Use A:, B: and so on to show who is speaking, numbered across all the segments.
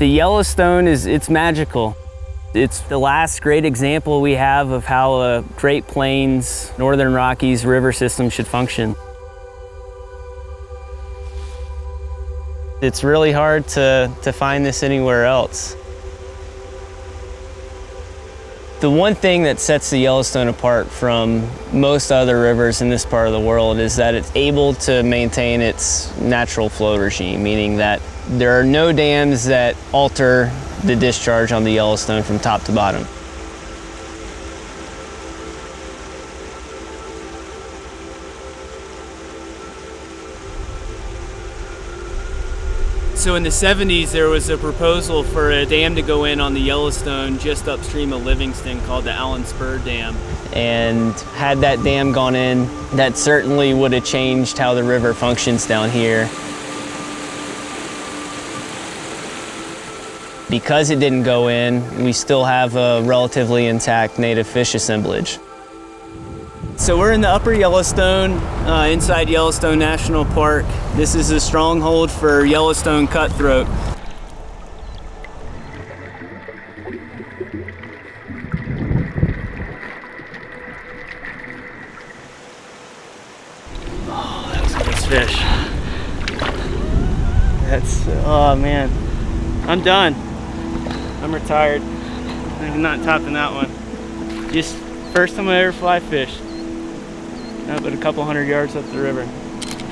A: The Yellowstone it's magical. It's the last great example we have of how a Great Plains, Northern Rockies river system should function. It's really hard to find this anywhere else. The one thing that sets the Yellowstone apart from most other rivers in this part of the world is that it's able to maintain its natural flow regime, meaning that there are no dams that alter the discharge on the Yellowstone from top to bottom.
B: So in the 70s, there was a proposal for a dam to go in on the Yellowstone just upstream of Livingston called the Allenspur Dam.
A: And had that dam gone in, that certainly would have changed how the river functions down here. Because it didn't go in, we still have a relatively intact native fish assemblage.
B: So we're in the upper Yellowstone, inside Yellowstone National Park. This is a stronghold for Yellowstone cutthroat. Oh, that's a nice fish. Oh man, I'm done. I'm retired. I'm not topping that one. Just first time I ever fly fished. Not but a couple 100 yards up the river.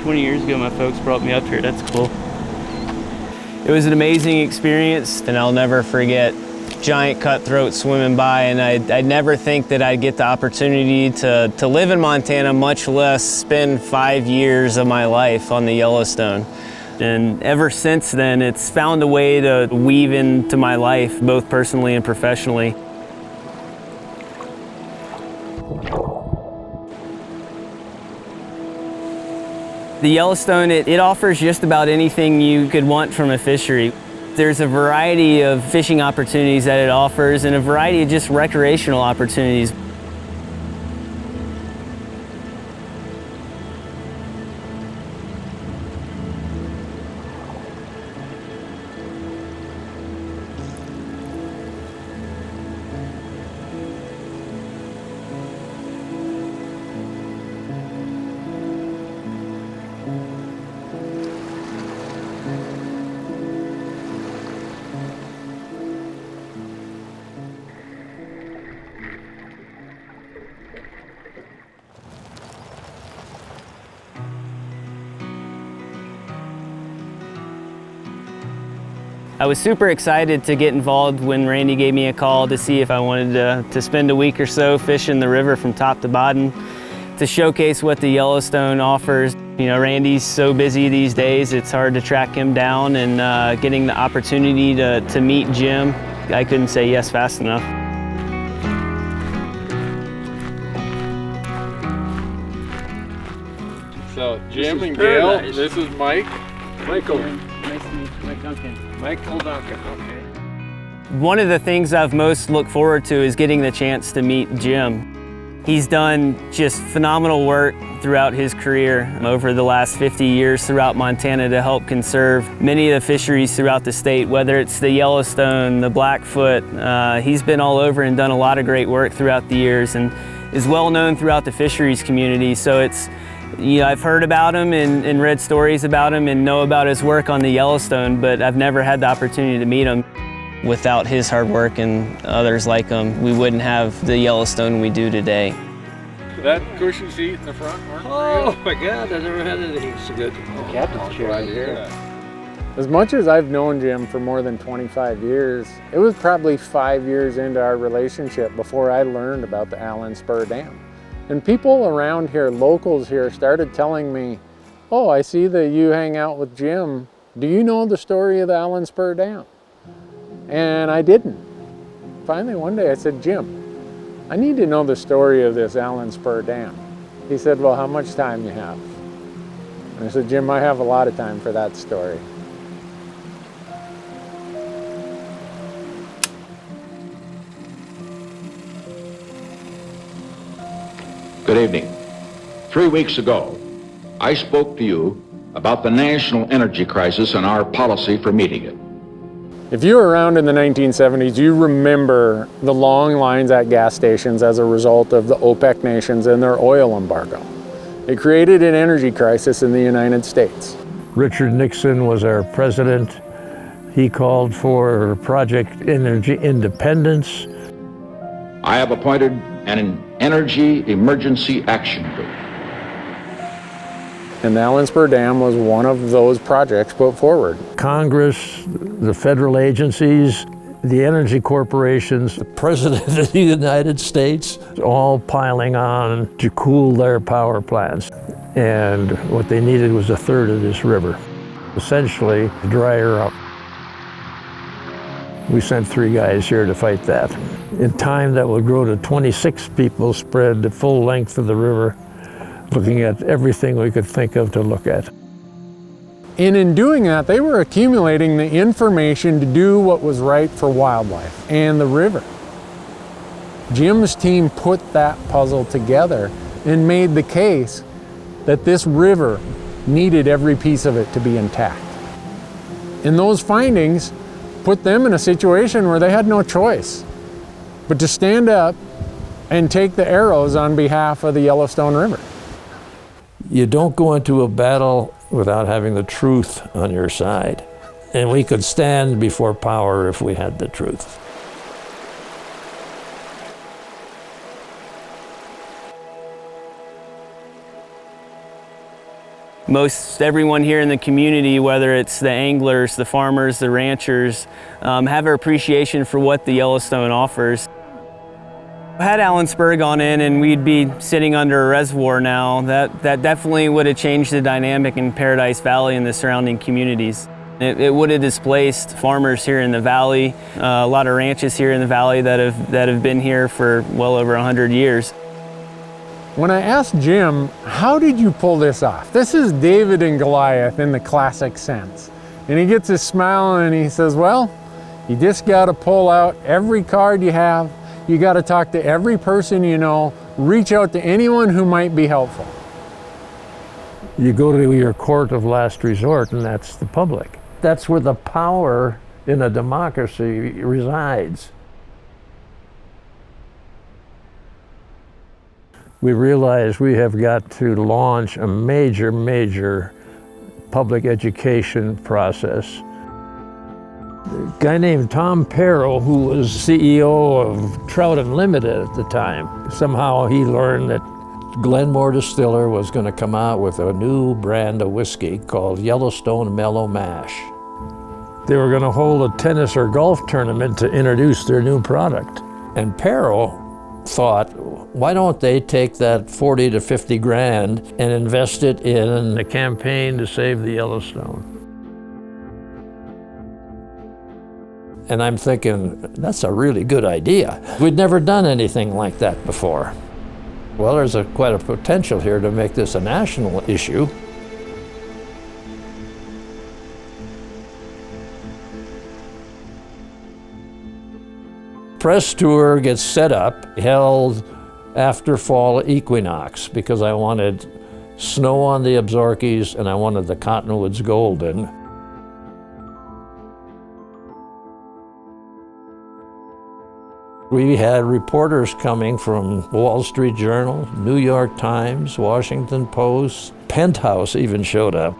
B: 20 years ago, my folks brought me up here. That's cool.
A: It was an amazing experience, and I'll never forget giant cutthroat swimming by, and I'd never think that I'd get the opportunity to live in Montana, much less spend 5 years of my life on the Yellowstone. And ever since then, it's found a way to weave into my life, both personally and professionally. The Yellowstone, it offers just about anything you could want from a fishery. There's a variety of fishing opportunities that it offers and a variety of just recreational opportunities. I was super excited to get involved when Randy gave me a call to see if I wanted to spend a week or so fishing the river from top to bottom to showcase what the Yellowstone offers. You know, Randy's so busy these days, it's hard to track him down, and getting the opportunity to meet Jim, I couldn't say yes fast enough.
C: So Jim and Gail, this is Mike. Michael.
B: Nice to meet you, Mike Duncan.
C: Michael Duncan, okay.
A: One of the things I've most looked forward to is getting the chance to meet Jim. He's done just phenomenal work throughout his career over the last 50 years throughout Montana to help conserve many of the fisheries throughout the state, whether it's the Yellowstone, the Blackfoot. He's been all over and done a lot of great work throughout the years and is well known throughout the fisheries community. So it's, you know, I've heard about him and read stories about him and know about his work on the Yellowstone, but I've never had the opportunity to meet him. Without his hard work and others like him, we wouldn't have the Yellowstone we do today.
C: That cushion seat in the front, Mark?
D: Oh my God, I never had it. It's a good captain's chair right here.
C: As much as I've known Jim for more than 25 years, it was probably 5 years into our relationship before I learned about the Allenspur Dam. And people around here, locals here, started telling me, oh, I see that you hang out with Jim. Do you know the story of the Allenspur Dam? And I didn't. Finally, one day I said, Jim, I need to know the story of this Allenspur Dam. He said, well, how much time you have? And I said, Jim, I have a lot of time for that story.
E: Good evening. 3 weeks ago, I spoke to you about the national energy crisis and our policy for meeting it.
C: If you were around in the 1970s, you remember the long lines at gas stations as a result of the OPEC nations and their oil embargo. It created an energy crisis in the United States.
F: Richard Nixon was our president. He called for Project Energy Independence.
E: I have appointed an Energy Emergency Action Group.
C: And the Allenspur Dam was one of those projects put forward.
F: Congress, the federal agencies, the energy corporations, the President of the United States, all piling on to cool their power plants. And what they needed was a third of this river, essentially to dry her up. We sent 3 guys here to fight that. In time, that would grow to 26 people spread the full length of the river, looking at everything we could think of to look at.
C: And in doing that, they were accumulating the information to do what was right for wildlife and the river. Jim's team put that puzzle together and made the case that this river needed every piece of it to be intact. And those findings put them in a situation where they had no choice but to stand up and take the arrows on behalf of the Yellowstone River.
F: You don't go into a battle without having the truth on your side. And we could stand before power if we had the truth.
A: Most everyone here in the community, whether it's the anglers, the farmers, the ranchers, have an appreciation for what the Yellowstone offers. Had Allenspur gone in and we'd be sitting under a reservoir now, that definitely would have changed the dynamic in Paradise Valley and the surrounding communities. It would have displaced farmers here in the valley, a lot of ranches here in the valley that have been here for well over 100 years.
C: When I asked Jim, how did you pull this off? This is David and Goliath in the classic sense. And he gets his smile and he says, well, you just got to pull out every card you have. You got to talk to every person you know, reach out to anyone who might be helpful.
F: You go to your court of last resort, and that's the public. That's where the power in a democracy resides. We realize we have got to launch a major public education process. A guy named Tom Perro, who was CEO of Trout Unlimited at the time, somehow he learned that Glenmore Distiller was going to come out with a new brand of whiskey called Yellowstone Mellow Mash. They were going to hold a tennis or golf tournament to introduce their new product. And Perro thought, why don't they take that 40 to 50 grand and invest it in a campaign to save the Yellowstone? And I'm thinking, that's a really good idea. We'd never done anything like that before. Well, there's quite a potential here to make this a national issue. Press tour gets set up, held after fall equinox, because I wanted snow on the Absarokas and I wanted the cottonwoods golden. We had reporters coming from Wall Street Journal, New York Times, Washington Post, Penthouse even showed up.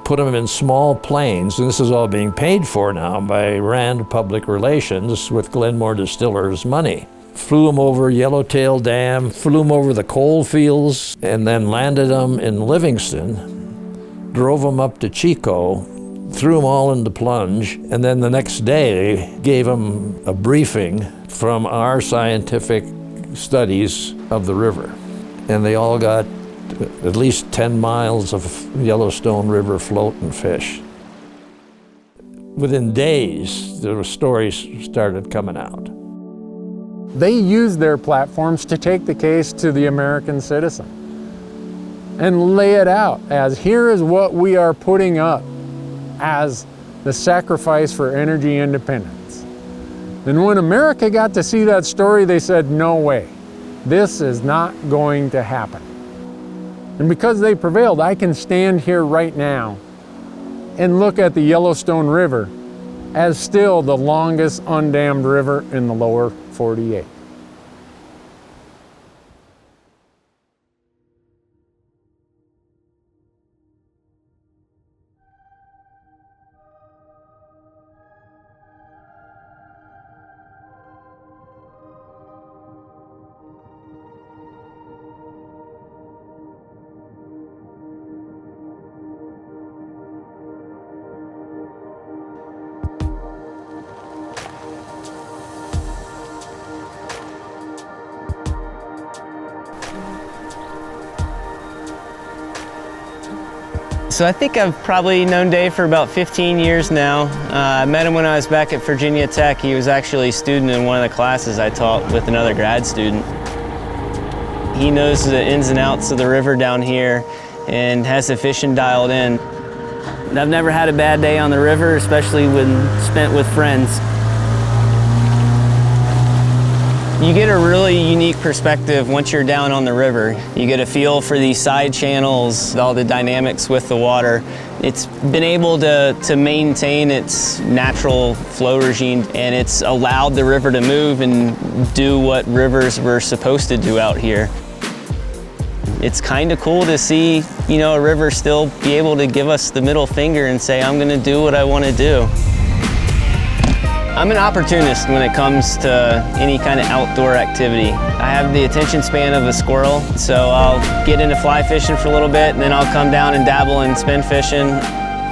F: Put them in small planes, and this is all being paid for now by Rand Public Relations with Glenmore Distillers' money. Flew them over Yellowtail Dam, flew them over the coal fields, and then landed them in Livingston, drove them up to Chico, threw them all into plunge, and then the next day gave them a briefing from our scientific studies of the river. And they all got at least 10 miles of Yellowstone River floating fish. Within days, the stories started coming out.
C: They used their platforms to take the case to the American citizen and lay it out as, here is what we are putting up as the sacrifice for energy independence. And when America got to see that story, they said, no way, this is not going to happen. And because they prevailed, I can stand here right now and look at the Yellowstone River as still the longest undammed river in the lower 48.
A: So I think I've probably known Dave for about 15 years now. I met him when I was back at Virginia Tech. He was actually a student in one of the classes I taught with another grad student. He knows the ins and outs of the river down here and has the fishing dialed in. I've never had a bad day on the river, especially when spent with friends. You get a really unique perspective once you're down on the river. You get a feel for these side channels, all the dynamics with the water. It's been able to maintain its natural flow regime, and it's allowed the river to move and do what rivers were supposed to do out here. It's kind of cool to see, a river still be able to give us the middle finger and say, I'm gonna do what I want to do. I'm an opportunist when it comes to any kind of outdoor activity. I have the attention span of a squirrel, so I'll get into fly fishing for a little bit, and then I'll come down and dabble in spin fishing.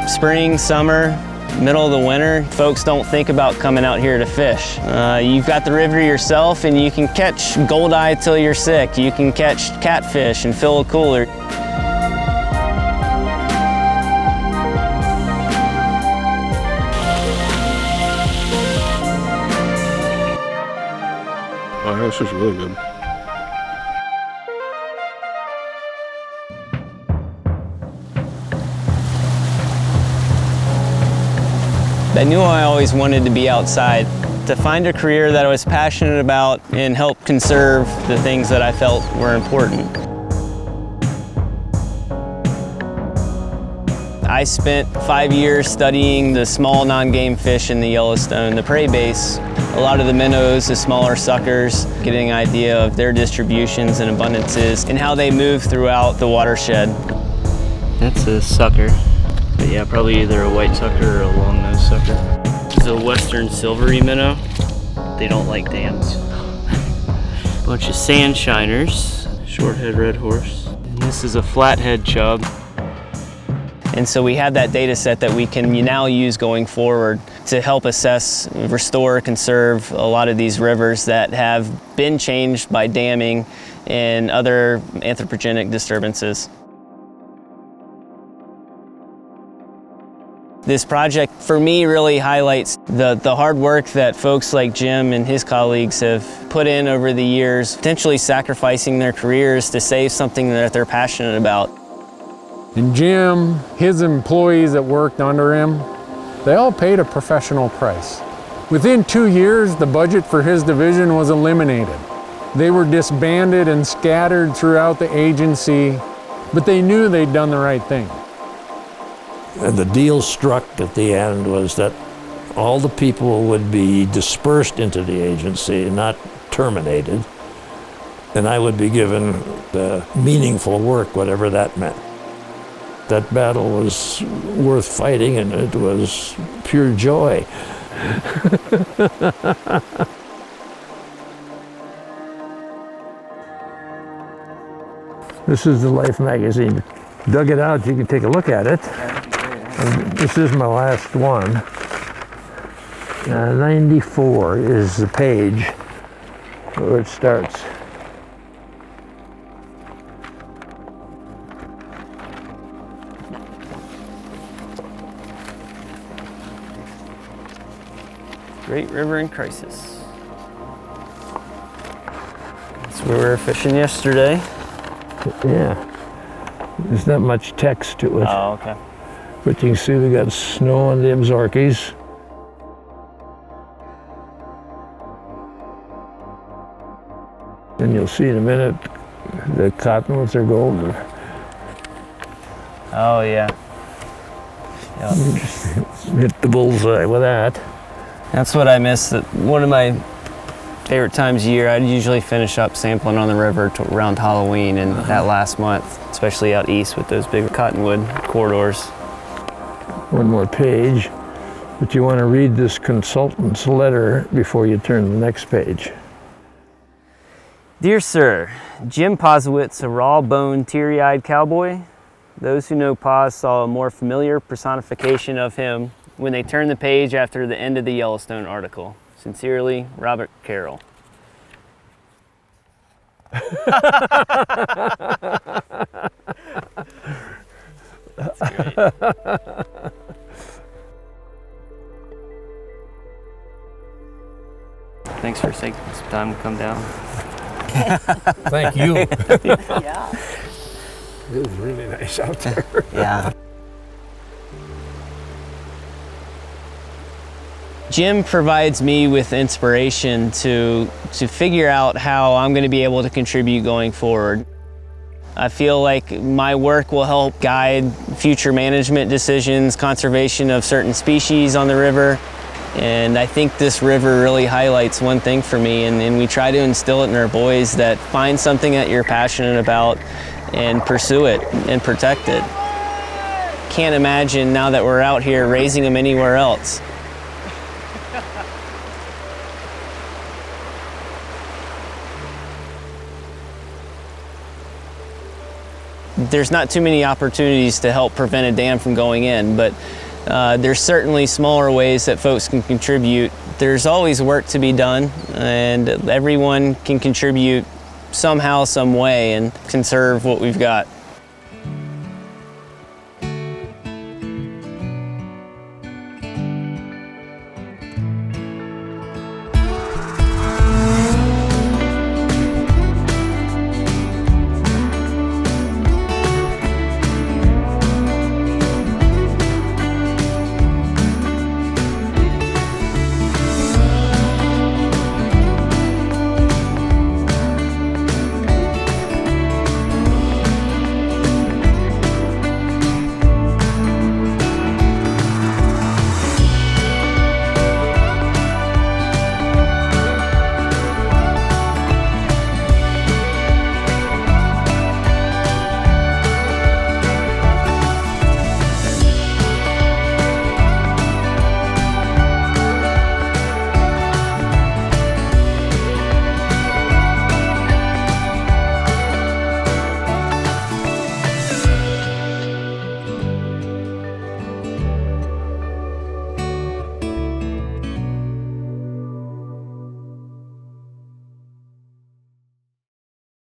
A: Spring, summer, middle of the winter, folks don't think about coming out here to fish. You've got the river yourself, and you can catch goldeye till you're sick. You can catch catfish and fill a cooler.
G: Oh, this is really good.
A: I knew I always wanted to be outside, to find a career that I was passionate about and help conserve the things that I felt were important. I spent 5 years studying the small non-game fish in the Yellowstone, the prey base. A lot of the minnows, the smaller suckers, getting an idea of their distributions and abundances and how they move throughout the watershed.
B: That's a sucker. But yeah, probably either a white sucker or a long-nosed sucker. This is a western silvery minnow. They don't like dams. Bunch of sand shiners, shorthead red horse. And this is a flathead chub.
A: And so we have that data set that we can now use going forward to help assess, restore, conserve a lot of these rivers that have been changed by damming and other anthropogenic disturbances. This project, for me, really highlights the hard work that folks like Jim and his colleagues have put in over the years, potentially sacrificing their careers to save something that they're passionate about.
C: And Jim, his employees that worked under him, they all paid a professional price. Within 2 years, the budget for his division was eliminated. They were disbanded and scattered throughout the agency, but they knew they'd done the right thing.
F: And the deal struck at the end was that all the people would be dispersed into the agency, not terminated, and I would be given the meaningful work, whatever that meant. That battle was worth fighting, and it was pure joy. This is the Life magazine. Dug it out, you can take a look at it. And this is my last one. 94 is the page where it starts.
A: Great River in Crisis. That's where we were fishing yesterday.
F: Yeah. There's not much text to it.
A: Oh, okay.
F: But you can see we got snow on the Absarokas. And you'll see in a minute the cottonwoods are golden.
A: Oh, yeah. Yep.
F: Hit the bullseye with that.
A: That's what I miss. One of my favorite times of year, I'd usually finish up sampling on the river around Halloween and that last month, especially out east with those big cottonwood corridors.
F: One more page, but you want to read this consultant's letter before you turn to the next page.
A: Dear Sir, Jim Posewitz, a raw-boned, teary-eyed cowboy. Those who know Pos saw a more familiar personification of him when they turned the page after the end of the Yellowstone article. Sincerely, Robert Carroll. That's great. Thanks for taking some time to come down.
F: Thank you.
H: Yeah.
F: It is really nice out there.
A: Yeah. Jim provides me with inspiration to figure out how I'm going to be able to contribute going forward. I feel like my work will help guide future management decisions, conservation of certain species on the river. And I think this river really highlights one thing for me, and we try to instill it in our boys, that find something that you're passionate about and pursue it and protect it. Can't imagine now that we're out here raising them anywhere else. There's not too many opportunities to help prevent a dam from going in, but there's certainly smaller ways that folks can contribute. There's always work to be done, and everyone can contribute somehow, some way, and conserve what we've got.